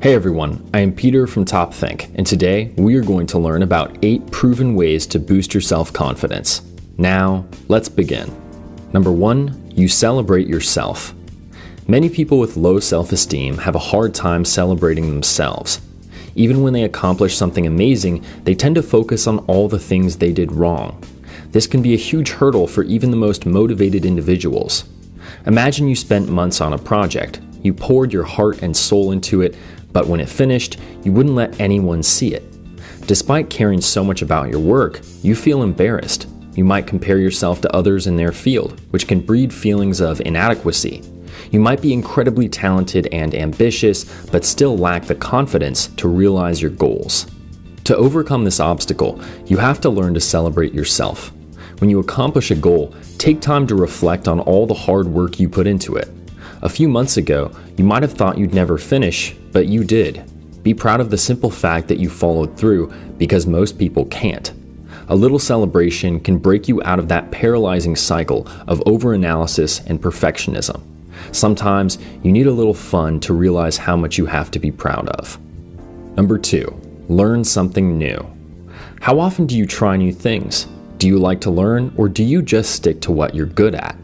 Hey everyone, I am Peter from TopThink, and today we are going to learn about 8 proven ways to boost your self-confidence. Now, let's begin. Number 1, you celebrate yourself. Many people with low self-esteem have a hard time celebrating themselves. Even when they accomplish something amazing, they tend to focus on all the things they did wrong. This can be a huge hurdle for even the most motivated individuals. Imagine you spent months on a project. You poured your heart and soul into it, but when it finished, you wouldn't let anyone see it. Despite caring so much about your work, you feel embarrassed. You might compare yourself to others in their field, which can breed feelings of inadequacy. You might be incredibly talented and ambitious, but still lack the confidence to realize your goals. To overcome this obstacle, you have to learn to celebrate yourself. When you accomplish a goal, take time to reflect on all the hard work you put into it. A few months ago, you might have thought you'd never finish, but you did. Be proud of the simple fact that you followed through, because most people can't. A little celebration can break you out of that paralyzing cycle of overanalysis and perfectionism. Sometimes you need a little fun to realize how much you have to be proud of. Number 2, learn something new. How often do you try new things? Do you like to learn, or do you just stick to what you're good at?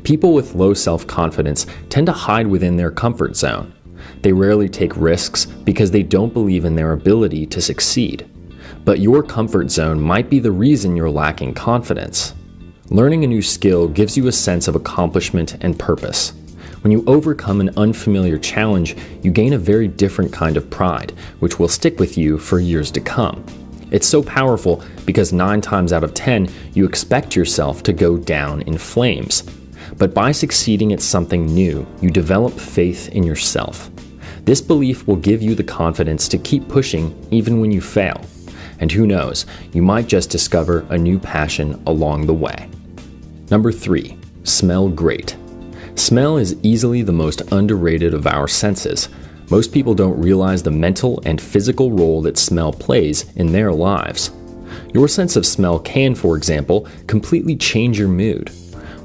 People with low self-confidence tend to hide within their comfort zone. They rarely take risks because they don't believe in their ability to succeed. But your comfort zone might be the reason you're lacking confidence. Learning a new skill gives you a sense of accomplishment and purpose. When you overcome an unfamiliar challenge, you gain a very different kind of pride, which will stick with you for years to come. It's so powerful because 9 times out of 10, you expect yourself to go down in flames. But by succeeding at something new, you develop faith in yourself. This belief will give you the confidence to keep pushing even when you fail. And who knows, you might just discover a new passion along the way. Number 3, smell great. Smell is easily the most underrated of our senses. Most people don't realize the mental and physical role that smell plays in their lives. Your sense of smell can, for example, completely change your mood.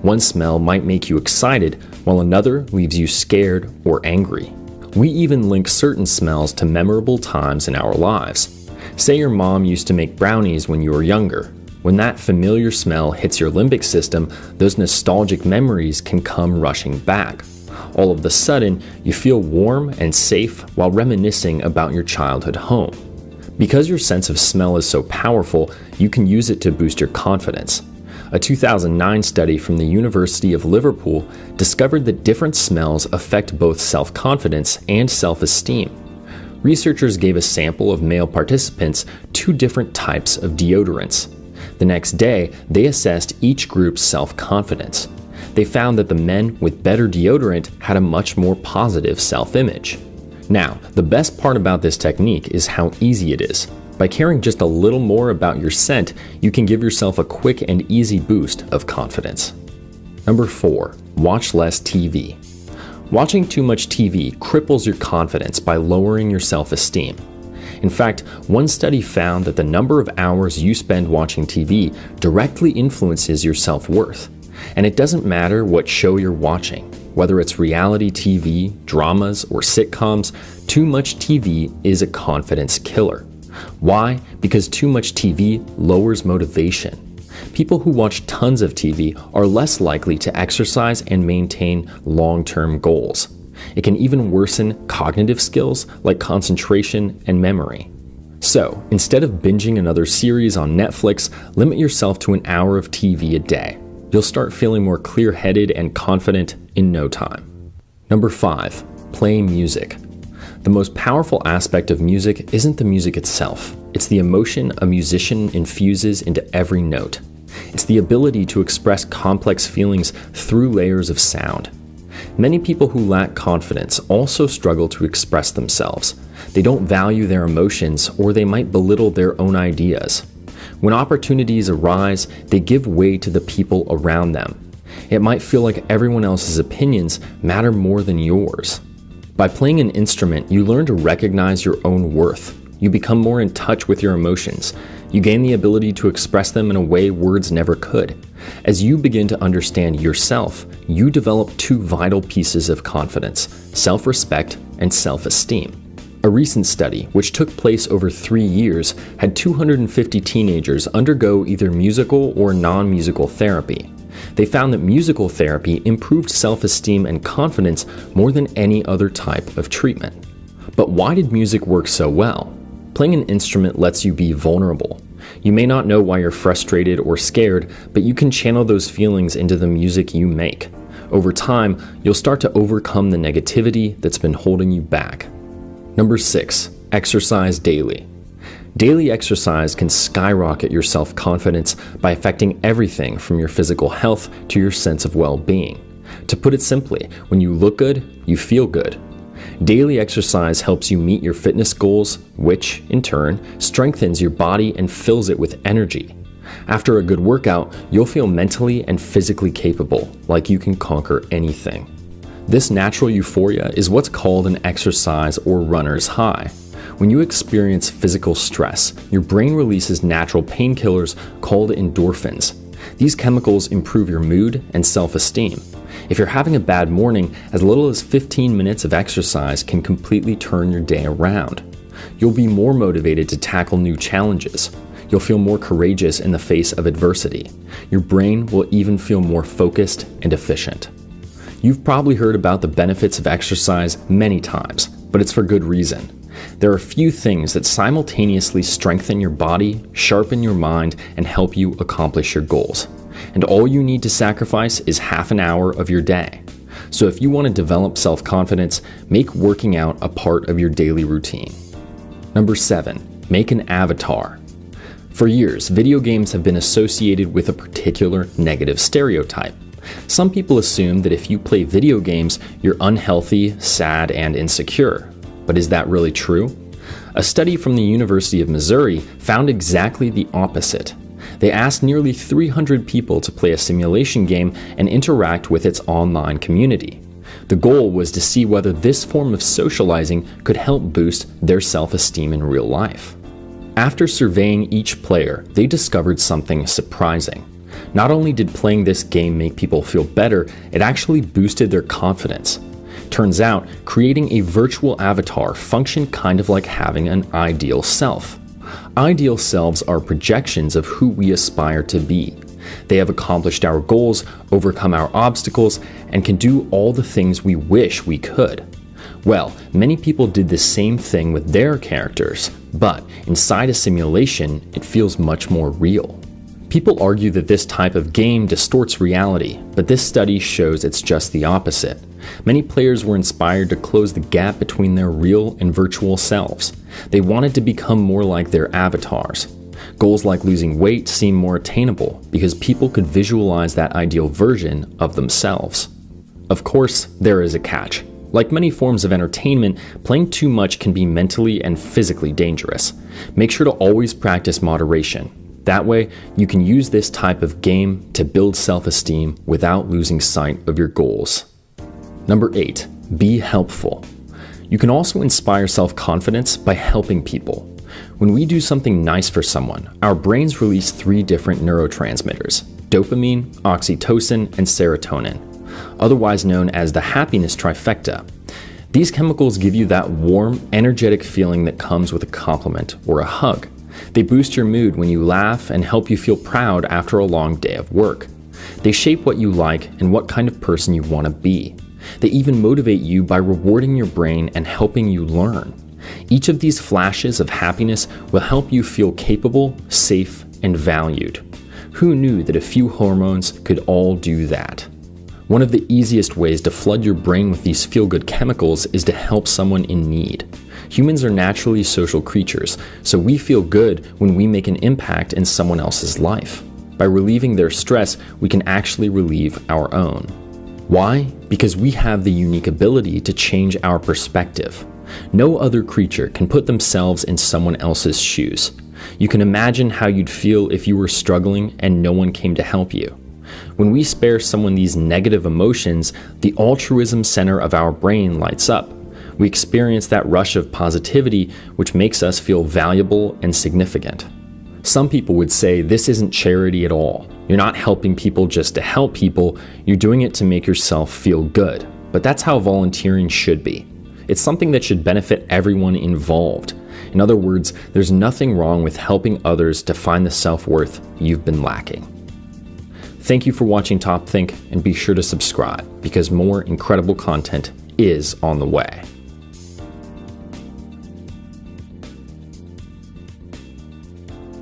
One smell might make you excited, while another leaves you scared or angry. We even link certain smells to memorable times in our lives. Say your mom used to make brownies when you were younger. When that familiar smell hits your limbic system, those nostalgic memories can come rushing back. All of a sudden, you feel warm and safe while reminiscing about your childhood home. Because your sense of smell is so powerful, you can use it to boost your confidence. A 2009 study from the University of Liverpool discovered that different smells affect both self-confidence and self-esteem. Researchers gave a sample of male participants 2 different types of deodorants. The next day, they assessed each group's self-confidence. They found that the men with better deodorant had a much more positive self-image. Now, the best part about this technique is how easy it is. By caring just a little more about your scent, you can give yourself a quick and easy boost of confidence. Number 4, watch less TV. Watching too much TV cripples your confidence by lowering your self-esteem. In fact, one study found that the number of hours you spend watching TV directly influences your self-worth. And it doesn't matter what show you're watching. Whether it's reality TV, dramas, or sitcoms, too much TV is a confidence killer. Why? Because too much TV lowers motivation. People who watch tons of TV are less likely to exercise and maintain long-term goals. It can even worsen cognitive skills like concentration and memory. So, instead of binging another series on Netflix, limit yourself to an hour of TV a day. You'll start feeling more clear-headed and confident in no time. Number 5, play music. The most powerful aspect of music isn't the music itself. It's the emotion a musician infuses into every note. It's the ability to express complex feelings through layers of sound. Many people who lack confidence also struggle to express themselves. They don't value their emotions, or they might belittle their own ideas. When opportunities arise, they give way to the people around them. It might feel like everyone else's opinions matter more than yours. By playing an instrument, you learn to recognize your own worth. You become more in touch with your emotions. You gain the ability to express them in a way words never could. As you begin to understand yourself, you develop 2 vital pieces of confidence: self-respect and self-esteem. A recent study, which took place over 3 years, had 250 teenagers undergo either musical or non-musical therapy. They found that musical therapy improved self-esteem and confidence more than any other type of treatment. But why did music work so well? Playing an instrument lets you be vulnerable. You may not know why you're frustrated or scared, but you can channel those feelings into the music you make. Over time, you'll start to overcome the negativity that's been holding you back. Number 6, exercise daily. Daily exercise can skyrocket your self-confidence by affecting everything from your physical health to your sense of well-being. To put it simply, when you look good, you feel good. Daily exercise helps you meet your fitness goals, which, in turn, strengthens your body and fills it with energy. After a good workout, you'll feel mentally and physically capable, like you can conquer anything. This natural euphoria is what's called an exercise or runner's high. When you experience physical stress, your brain releases natural painkillers called endorphins. These chemicals improve your mood and self-esteem. If you're having a bad morning, as little as 15 minutes of exercise can completely turn your day around. You'll be more motivated to tackle new challenges. You'll feel more courageous in the face of adversity. Your brain will even feel more focused and efficient. You've probably heard about the benefits of exercise many times, but it's for good reason. There are few things that simultaneously strengthen your body, sharpen your mind, and help you accomplish your goals. And all you need to sacrifice is half an hour of your day. So if you want to develop self-confidence, make working out a part of your daily routine. Number 7, make an avatar. For years, video games have been associated with a particular negative stereotype. Some people assume that if you play video games, you're unhealthy, sad, and insecure. But is that really true? A study from the University of Missouri found exactly the opposite. They asked nearly 300 people to play a simulation game and interact with its online community. The goal was to see whether this form of socializing could help boost their self-esteem in real life. After surveying each player, they discovered something surprising. Not only did playing this game make people feel better, it actually boosted their confidence. Turns out, creating a virtual avatar functioned kind of like having an ideal self. Ideal selves are projections of who we aspire to be. They have accomplished our goals, overcome our obstacles, and can do all the things we wish we could. Well, many people did the same thing with their characters, but inside a simulation, it feels much more real. People argue that this type of game distorts reality, but this study shows it's just the opposite. Many players were inspired to close the gap between their real and virtual selves. They wanted to become more like their avatars. Goals like losing weight seem more attainable because people could visualize that ideal version of themselves. Of course, there is a catch. Like many forms of entertainment, playing too much can be mentally and physically dangerous. Make sure to always practice moderation. That way, you can use this type of game to build self-esteem without losing sight of your goals. Number 8, be helpful. You can also inspire self-confidence by helping people. When we do something nice for someone, our brains release 3 different neurotransmitters: dopamine, oxytocin, and serotonin, otherwise known as the happiness trifecta. These chemicals give you that warm, energetic feeling that comes with a compliment or a hug. They boost your mood when you laugh and help you feel proud after a long day of work. They shape what you like and what kind of person you want to be. They even motivate you by rewarding your brain and helping you learn. Each of these flashes of happiness will help you feel capable, safe, and valued. Who knew that a few hormones could all do that? One of the easiest ways to flood your brain with these feel-good chemicals is to help someone in need. Humans are naturally social creatures, so we feel good when we make an impact in someone else's life. By relieving their stress, we can actually relieve our own. Why? Because we have the unique ability to change our perspective. No other creature can put themselves in someone else's shoes. You can imagine how you'd feel if you were struggling and no one came to help you. When we spare someone these negative emotions, the altruism center of our brain lights up. We experience that rush of positivity, which makes us feel valuable and significant. Some people would say this isn't charity at all. You're not helping people just to help people, you're doing it to make yourself feel good. But that's how volunteering should be. It's something that should benefit everyone involved. In other words, there's nothing wrong with helping others to find the self-worth you've been lacking. Thank you for watching Top Think, and be sure to subscribe because more incredible content is on the way.